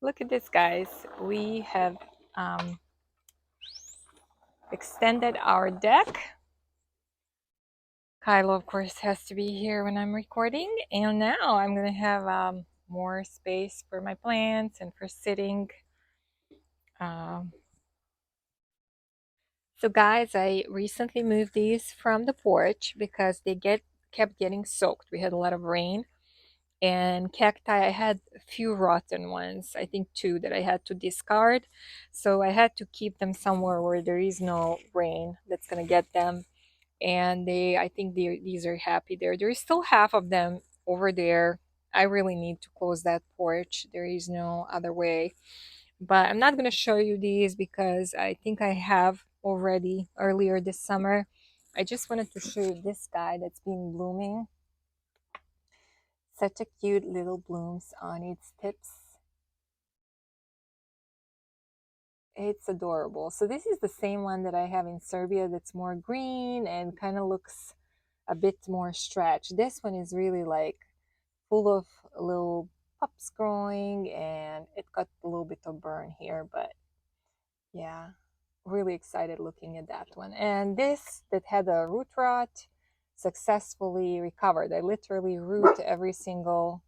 Look at this, guys. We have um, extended our deck. Kylo, of course, has to be here when I'm recording. And now I'm going to have more space for my plants and for sitting. Um, so, guys, I recently moved these from the porch because they kept getting soaked. We had a lot of rain. And cacti, I had a few rotten ones, I think two that I had to discard. So I had to keep them somewhere where there is no rain that's going to get them. And I think these are happy there. There is still half of them over there. I really need to close that porch. There is no other way. But I'm not going to show you these because I think I have already earlier this summer. I just wanted to show you this guy that's been blooming. Such a cute little blooms on its tips. It's adorable. So this is the same one that I have in Serbia that's more green and kind of looks a bit more stretched. This one is really like full of little pups growing, and it got a little bit of burn here, but yeah, really excited looking at that one. And this that had a root rot successfully recovered. I literally root every single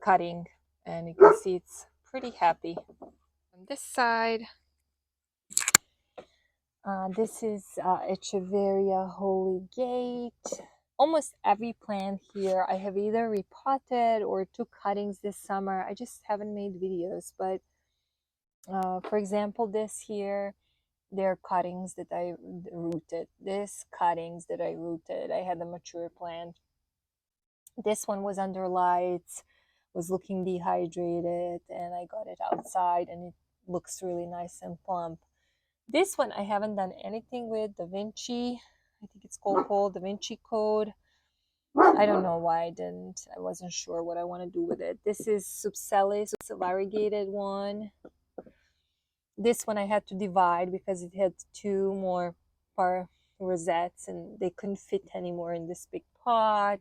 cutting, and you can see it's pretty happy. On this side, this is Echeveria Holy Gate. Almost every plant here I have either repotted or took cuttings this summer. I just haven't made videos, but for example, this here, they're cuttings that I rooted. This cuttings that I rooted. I had a mature plant. This one was under lights, was looking dehydrated, and I got it outside and it looks really nice and plump. This one I haven't done anything with. Da Vinci, I think it's called Da Vinci Code. I don't know why I didn't. I wasn't sure what I want to do with it. This is Subcellis, it's a variegated one. This one I had to divide because it had two more par rosettes and they couldn't fit anymore in this big pot.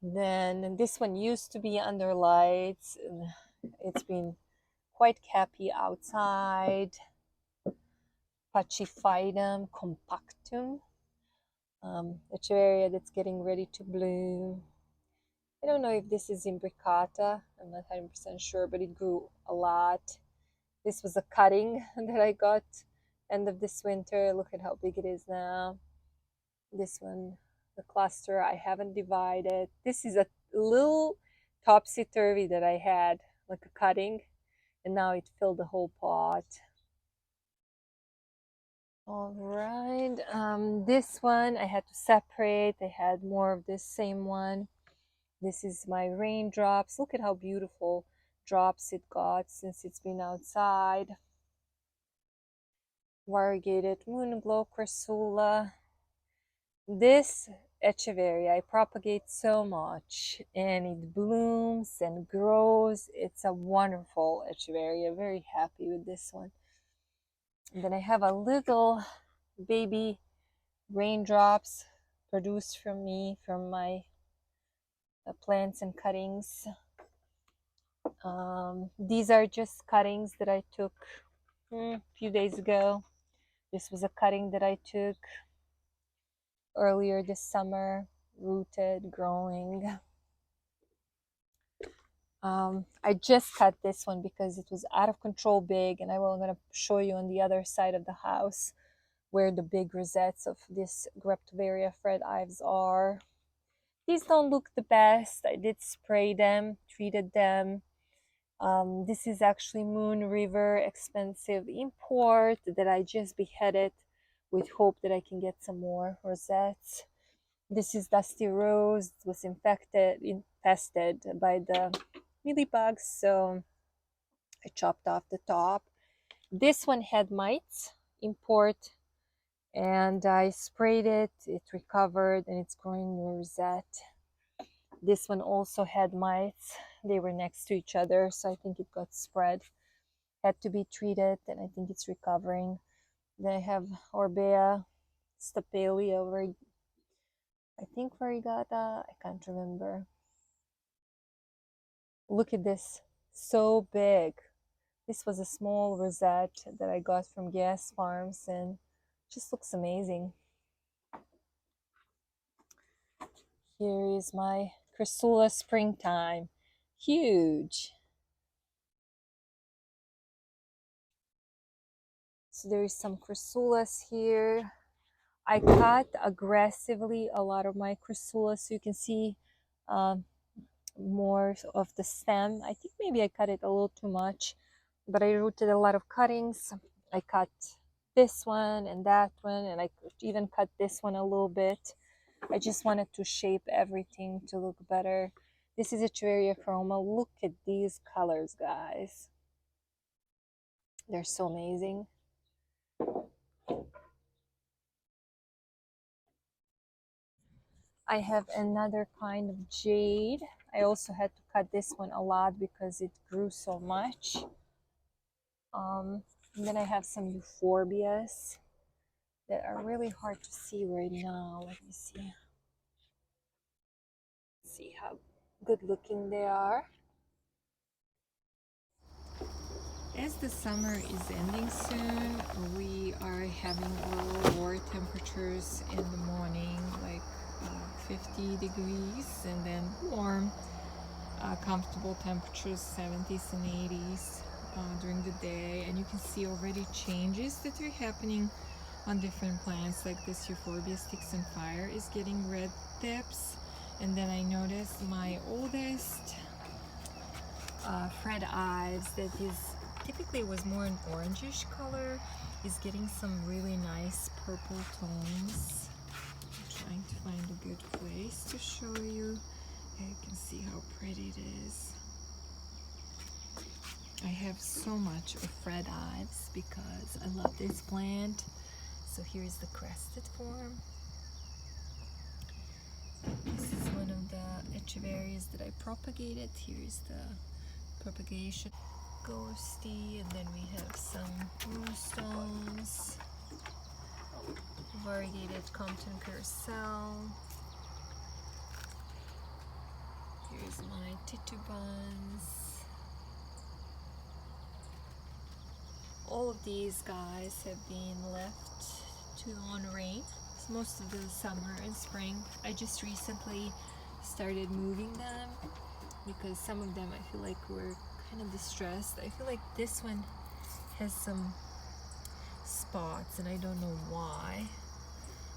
Then this one used to be under lights. It's been quite happy outside. Pachyphytum compactum. Echeveria that's getting ready to bloom. I don't know if this is imbricata. I'm not 100% sure, but it grew a lot. This was a cutting that I got end of this winter. Look at how big it is now. This one, the cluster, I haven't divided. This is a little topsy-turvy that I had, like a cutting, and now it filled the whole pot. All right, this one I had to separate. I had more of this same one. This is my raindrops. Look at how beautiful drops it got since it's been outside. Variegated moonglow crassula. This echeveria I propagate so much and it blooms and grows. It's a wonderful echeveria. Very happy with this one. And then I have a little baby raindrops produced from me from my plants and cuttings. These are just cuttings that I took a few days ago. This was a cutting that I took earlier this summer, rooted, growing. I just cut this one because it was out of control big, and I'm going to show you on the other side of the house where the big rosettes of this Graptoveria Fred Ives are. These don't look the best. I did spray them, treated them. This is actually Moon River expensive import that I just beheaded with hope that I can get some more rosettes. This is Dusty Rose. It was infested by the mealybugs, so I chopped off the top. This one had mites, import, and I sprayed it. It recovered and it's growing new rosette. This one also had mites. They were next to each other, so I think it got spread. Had to be treated, and I think it's recovering. Then I have Orbea stapelia, I think variegata, I can't remember. Look at this, so big. This was a small rosette that I got from Gas Farms and just looks amazing. Here is my Chrysula Springtime. Huge. So there is some Chrysulas here. I cut aggressively a lot of my Chrysulas so you can see um, more of the stem. I think maybe I cut it a little too much, but I rooted a lot of cuttings. I cut this one and that one, and I even cut this one a little bit. I just wanted to shape everything to look better. This is Echeveria chroma. Look at these colors, guys. They're so amazing. I have another kind of jade. I also had to cut this one a lot because it grew so much. And then I have some euphorbias that are really hard to see right now. Let me see. See how good looking they are. As the summer is ending soon, we are having a little lower temperatures in the morning, like 50 degrees, and then warm, comfortable temperatures, 70s and 80s during the day. And you can see already changes that are happening on different plants, like this Euphorbia Sticks and Fire is getting red tips. And then I noticed my oldest Fred Ives, that is typically was more an orangish color, is getting some really nice purple tones. I'm trying to find a good place to show you. You can see how pretty it is. I have so much of Fred Ives because I love this plant. So here's the crested form. This is one of the Echeverias that I propagated. Here's the propagation. Ghosty, and then we have some moonstones, variegated Compton Carousel. Here's my titubans. All of these guys have been left on rain most of the summer and spring. I just recently started moving them because some of them I feel like were kind of distressed. I feel like this one has some spots and I don't know why.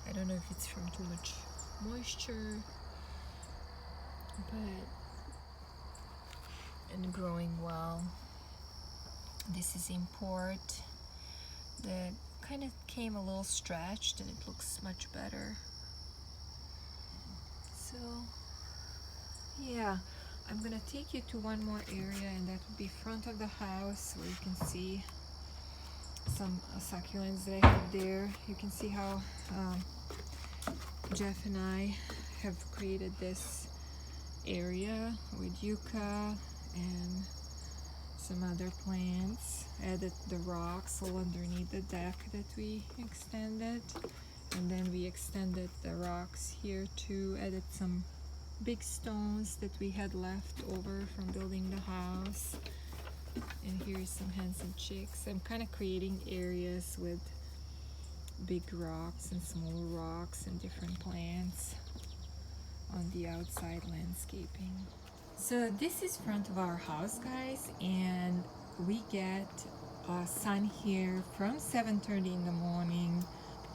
I don't know if it's from too much moisture, and growing well. This is import. The kind of came a little stretched and it looks much better. So yeah, I'm gonna take you to one more area, and that would be front of the house, where you can see some succulents that I have there. You can see how Jeff and I have created this area with yucca and some other plants. Added the rocks all underneath the deck that we extended, and then we extended the rocks here too. Added some big stones that we had left over from building the house, and here's some handsome chicks. I'm kind of creating areas with big rocks and small rocks and different plants on the outside landscaping. So this is front of our house, guys, and we get sun here from 7:30 in the morning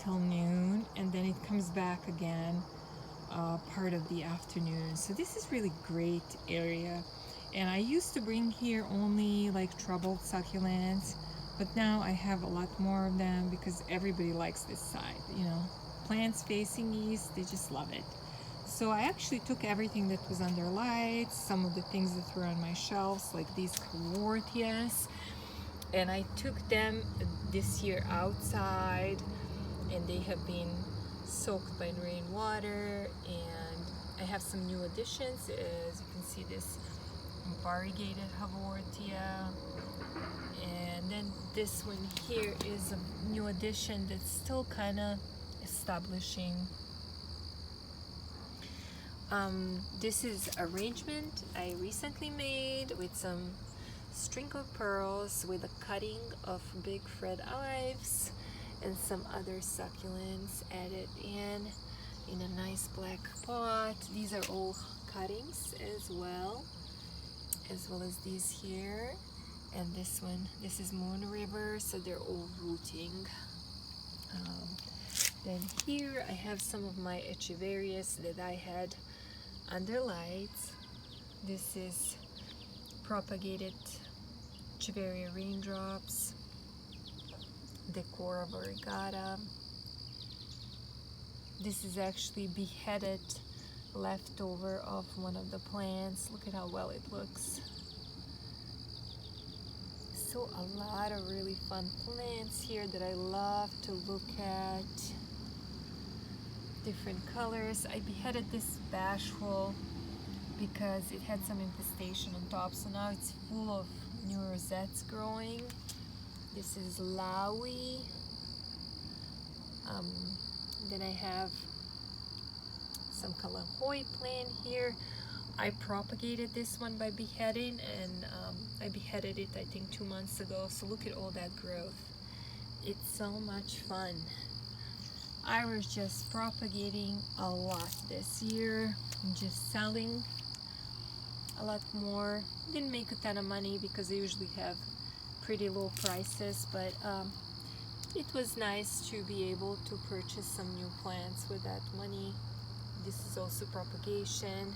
till noon, and then it comes back again part of the afternoon. So this is really great area, and I used to bring here only like troubled succulents, but now I have a lot more of them because everybody likes this side. You know, plants facing east, they just love it. So I actually took everything that was under lights, some of the things that were on my shelves, like these Cawortias, and I took them this year outside, and they have been soaked by rainwater. And I have some new additions. As you can see, this variegated Hawortia, and then this one here is a new addition that's still kind of establishing. This is arrangement I recently made with some string of pearls with a cutting of big red ives and some other succulents added in a nice black pot. These are all cuttings as well as these here. And this one, this is Moon River, so they're all rooting. Then here I have some of my echeverias that I had under lights. This is propagated echeveria raindrops, Decora variegata. This is actually beheaded leftover of one of the plants. Look at how well it looks. So a lot of really fun plants here that I love to look at. Different colors. I beheaded this bashful because it had some infestation on top, so now it's full of new rosettes growing. This is Laui. Then I have some Kalahoi plant here. I propagated this one by beheading, and I beheaded it I think 2 months ago, so look at all that growth. It's so much fun. I was just propagating a lot this year and just selling a lot more. Didn't make a ton of money because I usually have pretty low prices, but it was nice to be able to purchase some new plants with that money. This is also propagation.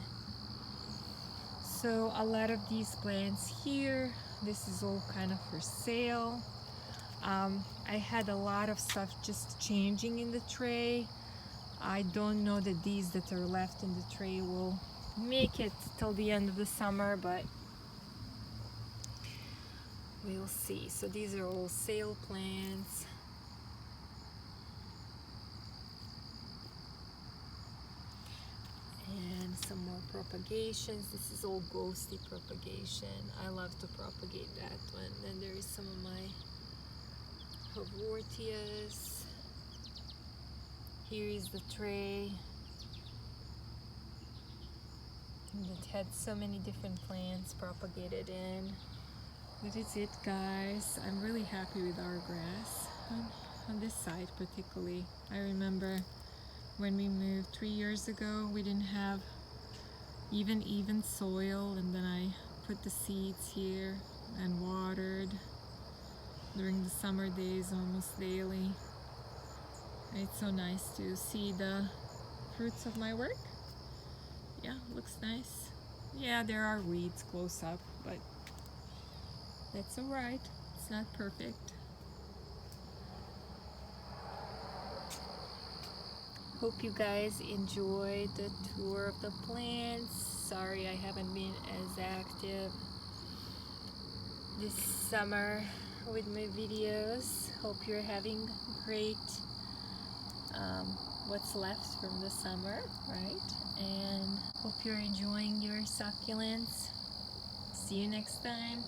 So a lot of these plants here, this is all kind of for sale. I had a lot of stuff just changing in the tray. I don't know that these that are left in the tray will make it till the end of the summer, but we'll see. So these are all sale plants. And some more propagations. This is all ghosty propagation. I love to propagate that one. Then there is some of my Hawortias. Here is the tray. And it had so many different plants propagated in. That is it, guys. I'm really happy with our grass on this side particularly. I remember when we moved 3 years ago, we didn't have even soil, and then I put the seeds here and watered during the summer days almost daily. It's so nice to see the fruits of my work. Yeah, looks nice. Yeah, there are weeds close up, but that's alright. It's not perfect. Hope you guys enjoyed the tour of the plants. Sorry I haven't been as active this summer with my videos. Hope you're having great what's left from the summer, right? And hope you're enjoying your succulents. See you next time.